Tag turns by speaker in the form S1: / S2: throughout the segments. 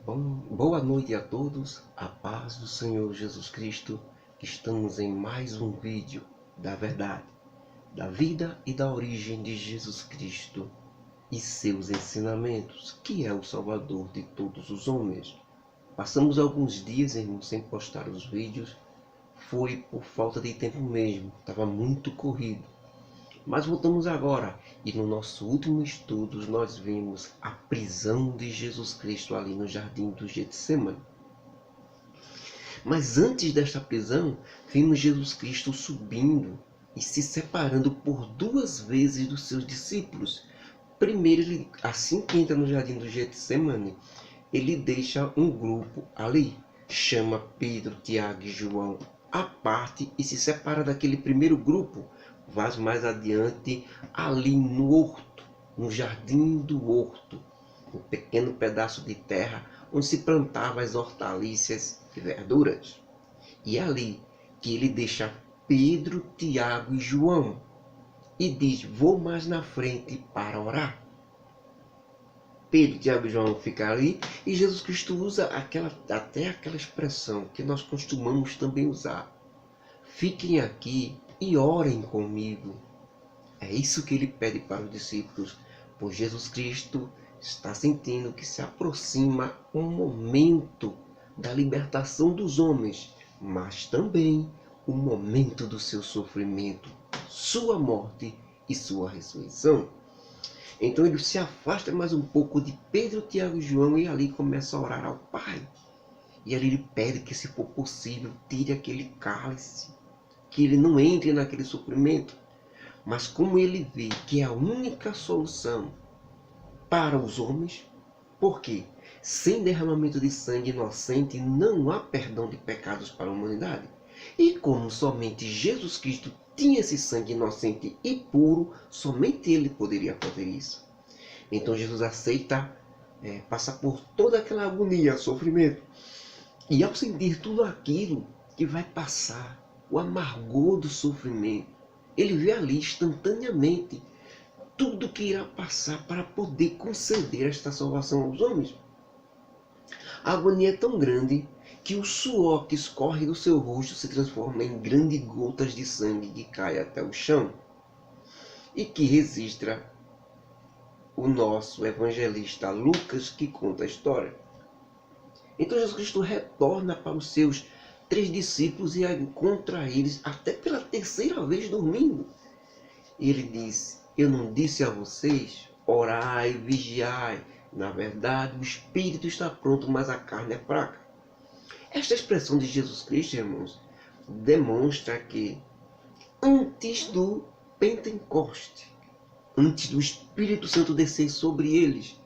S1: Boa noite a todos, a paz do Senhor Jesus Cristo. Estamos em mais um vídeo da verdade, da vida e da origem de Jesus Cristo e seus ensinamentos, que é o Salvador de todos os homens. Passamos alguns dias, irmãos, sem postar os vídeos. Foi por falta de tempo mesmo, estava muito corrido. Mas voltamos agora, e no nosso último estudo nós vimos a prisão de Jesus Cristo ali no jardim do Getsemane. Mas antes desta prisão, vimos Jesus Cristo subindo e se separando por duas vezes dos seus discípulos. Primeiro, ele, assim que entra no jardim do Getsemane, ele deixa um grupo ali, chama Pedro, Tiago e João à parte e se separa daquele primeiro grupo. Vai mais adiante, ali no horto, no jardim do horto, um pequeno pedaço de terra onde se plantavam as hortaliças e verduras. E é ali que ele deixa Pedro, Tiago e João e diz: vou mais na frente para orar. Pedro, Tiago e João ficam ali e Jesus Cristo usa até aquela expressão que nós costumamos também usar: fiquem aqui e orem comigo. É isso que ele pede para os discípulos, pois Jesus Cristo está sentindo que se aproxima um momento da libertação dos homens, mas também o momento do seu sofrimento, sua morte e sua ressurreição. Então ele se afasta mais um pouco de Pedro, Tiago e João e ali começa a orar ao Pai. E ali ele pede que, se for possível, tire aquele cálice, que ele não entre naquele sofrimento. Mas como ele vê que é a única solução para os homens, porque sem derramamento de sangue inocente não há perdão de pecados para a humanidade. E como somente Jesus Cristo tinha esse sangue inocente e puro, somente ele poderia fazer isso. Então Jesus aceita passar por toda aquela agonia, sofrimento. E ao sentir tudo aquilo que vai passar, o amargor do sofrimento, ele vê ali instantaneamente tudo que irá passar para poder conceder esta salvação aos homens. A agonia é tão grande que o suor que escorre do seu rosto se transforma em grandes gotas de sangue que cai até o chão. E que registra o nosso evangelista Lucas, que conta a história. Então Jesus Cristo retorna para os seus 3 discípulos e encontra eles até pela terceira vez dormindo. E ele diz: eu não disse a vocês, orai e vigiai. Na verdade, o espírito está pronto, mas a carne é fraca. Esta expressão de Jesus Cristo, irmãos, demonstra que antes do Pentecoste, antes do Espírito Santo descer sobre eles,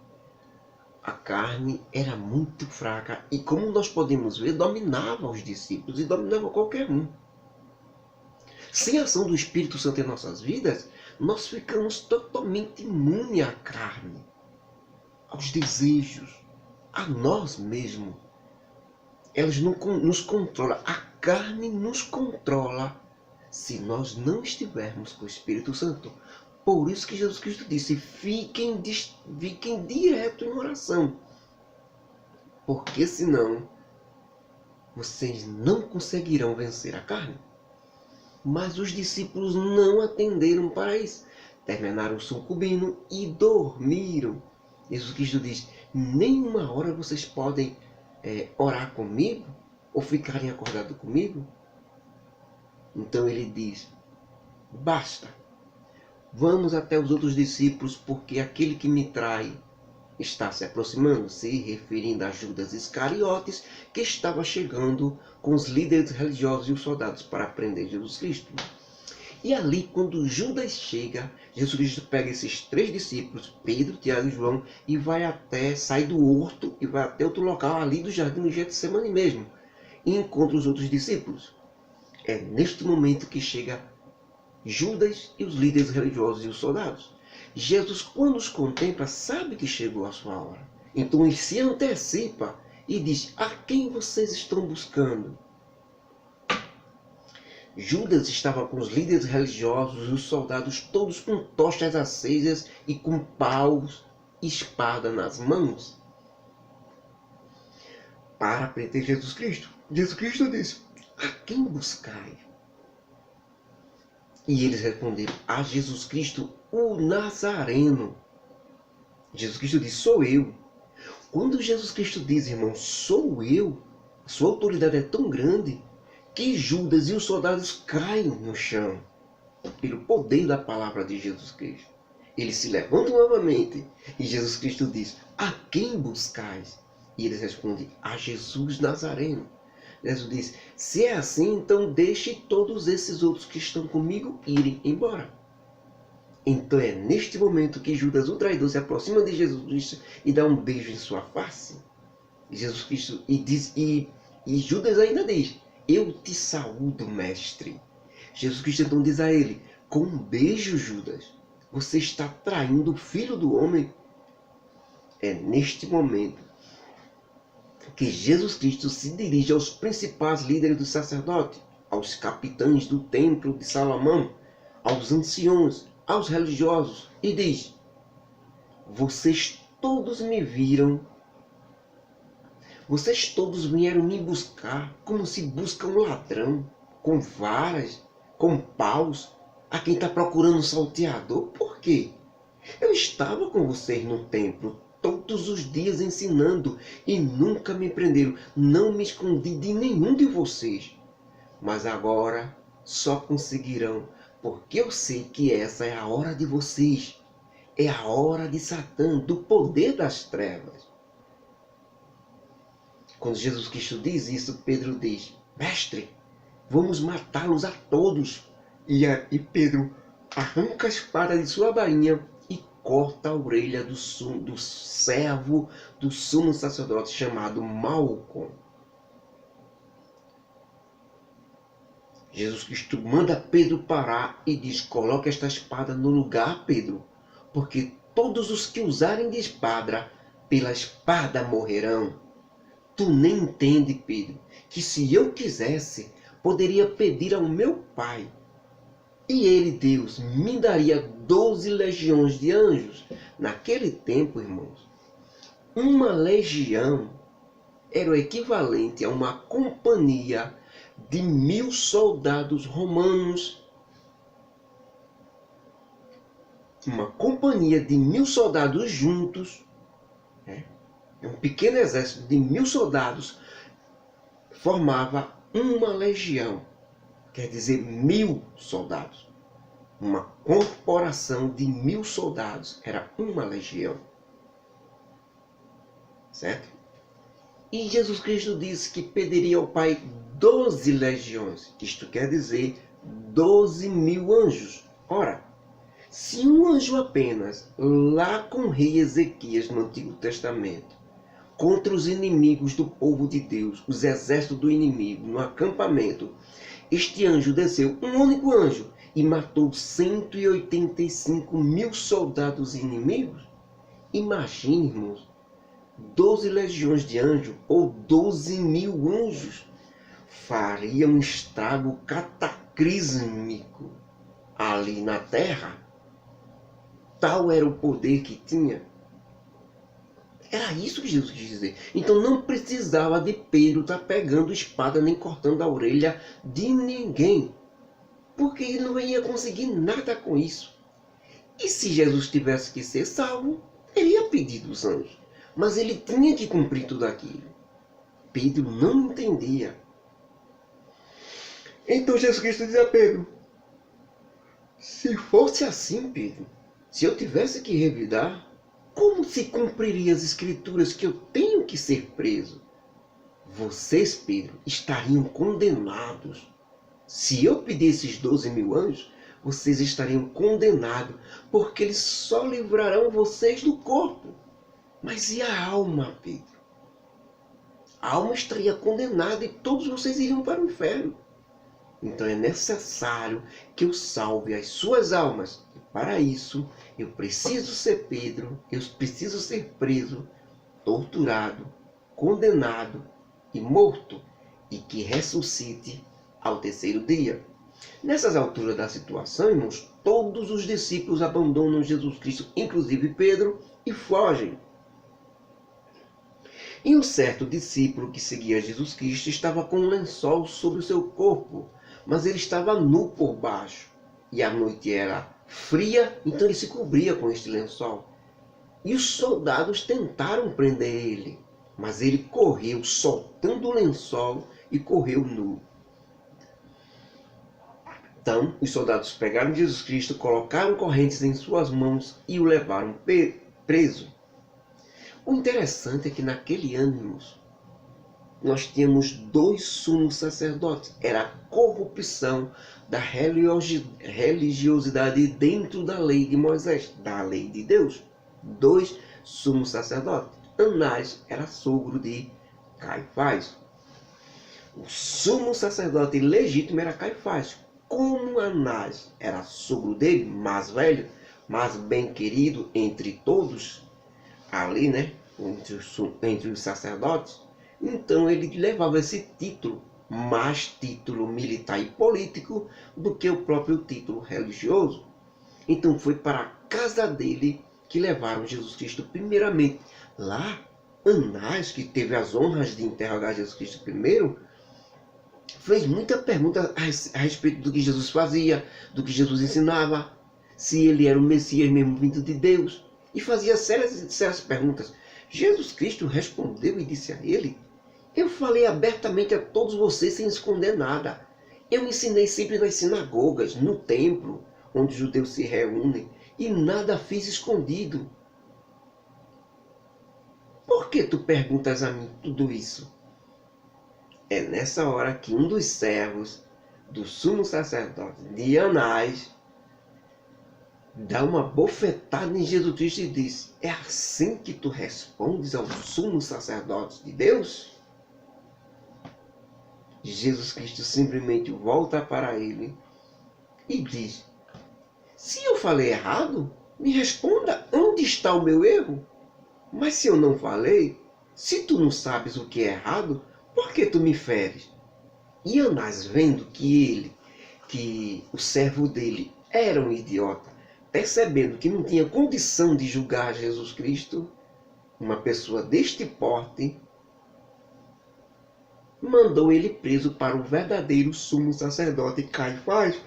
S1: a carne era muito fraca e, como nós podemos ver, dominava os discípulos e dominava qualquer um. Sem a ação do Espírito Santo em nossas vidas, nós ficamos totalmente imunes à carne, aos desejos, a nós mesmos. Elas não nos controlam. A carne nos controla se nós não estivermos com o Espírito Santo. Por isso que Jesus Cristo disse: fiquem direto em oração. Porque senão vocês não conseguirão vencer a carne. Mas os discípulos não atenderam para isso. Terminaram sucumbindo e dormiram. Jesus Cristo diz: nem uma hora vocês podem orar comigo ou ficarem acordados comigo. Então ele diz: basta, vamos até os outros discípulos, porque aquele que me trai está se aproximando, se referindo a Judas Iscariotes, que estava chegando com os líderes religiosos e os soldados para prender Jesus Cristo. E ali, quando Judas chega, Jesus Cristo pega esses 3 discípulos, Pedro, Tiago e João, e sai do horto e vai até outro local ali do jardim do Getsemane mesmo, e encontra os outros discípulos. É neste momento que chega Judas e os líderes religiosos e os soldados. Jesus, quando os contempla, sabe que chegou a sua hora. Então ele se antecipa e diz: a quem vocês estão buscando? Judas estava com os líderes religiosos e os soldados, todos com tochas acesas e com paus e espada nas mãos. para prender Jesus Cristo. Jesus Cristo disse: a quem buscai? E eles responderam: a Jesus Cristo, o Nazareno. Jesus Cristo disse: sou eu. Quando Jesus Cristo diz, irmão, sou eu, sua autoridade é tão grande que Judas e os soldados caem no chão pelo poder da palavra de Jesus Cristo. Eles se levantam novamente e Jesus Cristo diz: a quem buscais? E eles respondem: a Jesus Nazareno. Jesus diz: se é assim, então deixe todos esses outros que estão comigo irem embora. Então é neste momento que Judas, o traidor, se aproxima de Jesus Cristo e dá um beijo em sua face. E Jesus Cristo e Judas ainda diz: eu te saúdo, mestre. Jesus Cristo então diz a ele: com um beijo, Judas, você está traindo o Filho do Homem. É neste momento que Jesus Cristo se dirige aos principais líderes dos sacerdotes, aos capitães do templo de Salomão, aos anciãos, aos religiosos, e diz: vocês todos me viram, vocês todos vieram me buscar como se busca um ladrão, com varas, com paus, a quem está procurando um salteador. Por quê? Eu estava com vocês no templo todos os dias ensinando e nunca me prenderam. Não me escondi de nenhum de vocês. Mas agora só conseguirão, porque eu sei que essa é a hora de vocês. É a hora de Satã, do poder das trevas. Quando Jesus Cristo diz isso, Pedro diz: mestre, vamos matá-los a todos. E Pedro arranca a espada de sua bainha e corta a orelha do servo do sumo sacerdote chamado Malco. Jesus Cristo manda Pedro parar e diz: coloque esta espada no lugar, Pedro, porque todos os que usarem de espada, pela espada morrerão. Tu nem entende, Pedro, que se eu quisesse, poderia pedir ao meu Pai, e ele, Deus, me daria 12 legiões de anjos. Naquele tempo, irmãos, uma legião era o equivalente a uma companhia de 1000 soldados romanos. Uma companhia de 1000 soldados juntos, um pequeno exército de 1000 soldados, formava uma legião. Quer dizer, 1000 soldados. Uma corporação de 1000 soldados era uma legião. Certo? E Jesus Cristo disse que pediria ao Pai 12 legiões. Isto quer dizer 12.000 anjos. Ora, se um anjo apenas, lá com o rei Ezequias no Antigo Testamento, contra os inimigos do povo de Deus, os exércitos do inimigo, no acampamento, este anjo desceu, um único anjo, e matou 185.000 soldados inimigos. Imagine, irmãos, 12 legiões de anjos, ou 12.000 anjos, faria um estrago cataclísmico ali na terra. Tal era o poder que tinha. Era isso que Jesus quis dizer. Então não precisava de Pedro estar pegando espada nem cortando a orelha de ninguém, porque ele não ia conseguir nada com isso. E se Jesus tivesse que ser salvo, ele ia pedir dos anjos, mas ele tinha que cumprir tudo aquilo. Pedro não entendia. Então Jesus Cristo diz a Pedro: se fosse assim, Pedro, se eu tivesse que revidar, como se cumpriria as escrituras que eu tenho que ser preso? Vocês, Pedro, estariam condenados. Se eu pedir esses 12.000 anjos, vocês estariam condenados, porque eles só livrarão vocês do corpo. Mas e a alma, Pedro? A alma estaria condenada e todos vocês iriam para o inferno. Então é necessário que eu salve as suas almas. E para isso, eu preciso ser Pedro, eu preciso ser preso, torturado, condenado e morto, e que ressuscite ao terceiro dia. Nessas alturas da situação, irmãos, todos os discípulos abandonam Jesus Cristo, inclusive Pedro, e fogem. E um certo discípulo que seguia Jesus Cristo estava com um lençol sobre o seu corpo, mas ele estava nu por baixo. E a noite era fria, então ele se cobria com este lençol. E os soldados tentaram prender ele, mas ele correu soltando o lençol e correu nu. Então, os soldados pegaram Jesus Cristo, colocaram correntes em suas mãos e o levaram preso. O interessante é que naquele ano, nós tínhamos dois sumos sacerdotes. Era a corrupção da religiosidade dentro da lei de Moisés, da lei de Deus. Dois sumos sacerdotes. Anás era sogro de Caifás. O sumo sacerdote legítimo era Caifás. Como Anás era sogro dele, mais velho, mais bem querido entre todos, ali, né, entre os sacerdotes, então ele levava esse título, mais título militar e político do que o próprio título religioso. Então foi para a casa dele que levaram Jesus Cristo primeiramente. Lá, Anás, que teve as honras de interrogar Jesus Cristo primeiro, fez muita pergunta a respeito do que Jesus fazia, do que Jesus ensinava, se ele era o Messias mesmo vindo de Deus, e fazia sérias perguntas. Jesus Cristo respondeu e disse a ele: eu falei abertamente a todos vocês sem esconder nada. Eu ensinei sempre nas sinagogas, no templo, onde os judeus se reúnem, e nada fiz escondido. Por que tu perguntas a mim tudo isso? É nessa hora que um dos servos do sumo sacerdote, de Anás, dá uma bofetada em Jesus Cristo e diz: é assim que tu respondes aos sumos sacerdotes de Deus? Jesus Cristo simplesmente volta para ele e diz: se eu falei errado, me responda onde está o meu erro. Mas se eu não falei, se tu não sabes o que é errado, por que tu me feres? E Anás, vendo que o servo dele era um idiota, percebendo que não tinha condição de julgar Jesus Cristo, uma pessoa deste porte, mandou ele preso para o verdadeiro sumo sacerdote Caifás.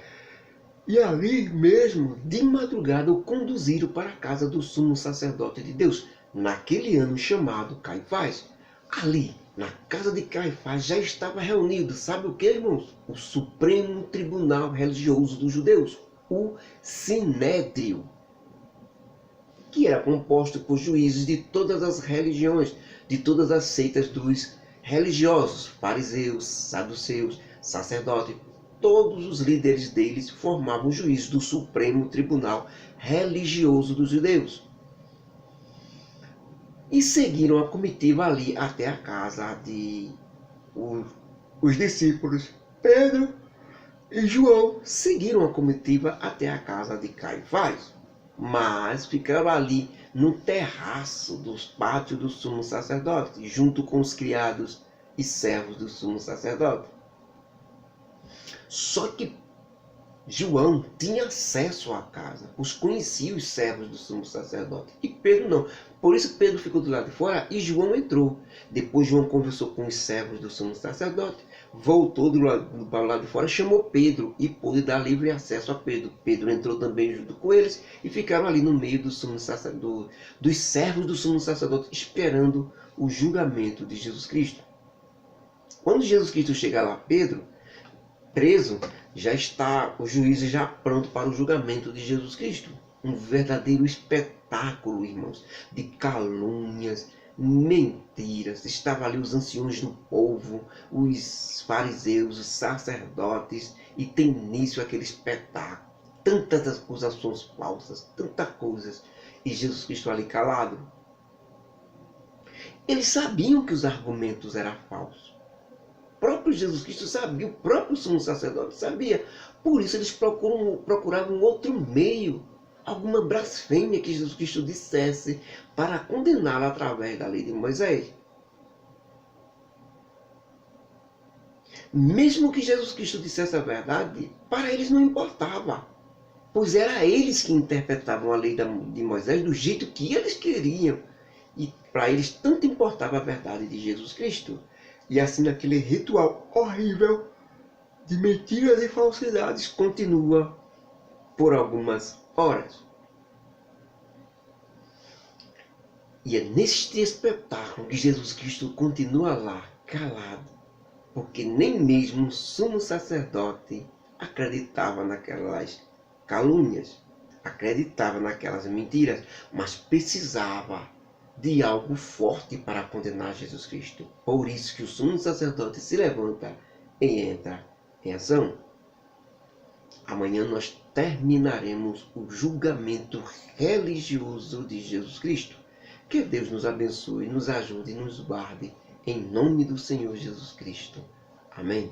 S1: E ali mesmo, de madrugada, o conduziram para a casa do sumo sacerdote de Deus, naquele ano chamado Caifás. Ali, na casa de Caifás, já estava reunido, sabe o que, irmãos? O Supremo Tribunal Religioso dos Judeus, o Sinédrio, que era composto por juízes de todas as religiões, de todas as seitas dos religiosos, fariseus, saduceus, sacerdotes. Todos os líderes deles formavam os juízes do Supremo Tribunal Religioso dos Judeus. E seguiram a comitiva ali até a casa de os discípulos Pedro e João. Seguiram a comitiva até a casa de Caifás, mas ficaram ali no terraço dos pátios do sumo sacerdote, junto com os criados e servos do sumo sacerdote. Só que João tinha acesso à casa, os conhecia os servos do sumo sacerdote, e Pedro não. Por isso Pedro ficou do lado de fora e João entrou. Depois João conversou com os servos do sumo sacerdote, voltou para o lado de fora, chamou Pedro e pôde dar livre acesso a Pedro. Pedro entrou também junto com eles e ficaram ali no meio dos servos do sumo sacerdote, esperando o julgamento de Jesus Cristo. Quando Jesus Cristo chega lá, Pedro, preso, já está o juízo já pronto para o julgamento de Jesus Cristo. Um verdadeiro espetáculo, irmãos, de calúnias, mentiras. Estavam ali os anciões do povo, os fariseus, os sacerdotes, e tem início aquele espetáculo. Tantas acusações falsas, tantas coisas, e Jesus Cristo ali calado. Eles sabiam que os argumentos eram falsos. O próprio Jesus Cristo sabia, o próprio sumo sacerdote sabia. Por isso eles procuravam outro meio, alguma blasfêmia que Jesus Cristo dissesse para condená-lo através da lei de Moisés. Mesmo que Jesus Cristo dissesse a verdade, para eles não importava, pois era eles que interpretavam a lei de Moisés do jeito que eles queriam. E Para eles tanto importava a verdade de Jesus Cristo. E assim aquele ritual horrível de mentiras e falsidades continua por algumas horas. E é neste espetáculo que Jesus Cristo continua lá, calado, porque nem mesmo o sumo sacerdote acreditava naquelas calúnias, acreditava naquelas mentiras, mas precisava de algo forte para condenar Jesus Cristo. Por isso que o sumo sacerdote se levanta e entra em ação. Amanhã nós terminaremos o julgamento religioso de Jesus Cristo. Que Deus nos abençoe, nos ajude e nos guarde, em nome do Senhor Jesus Cristo. Amém.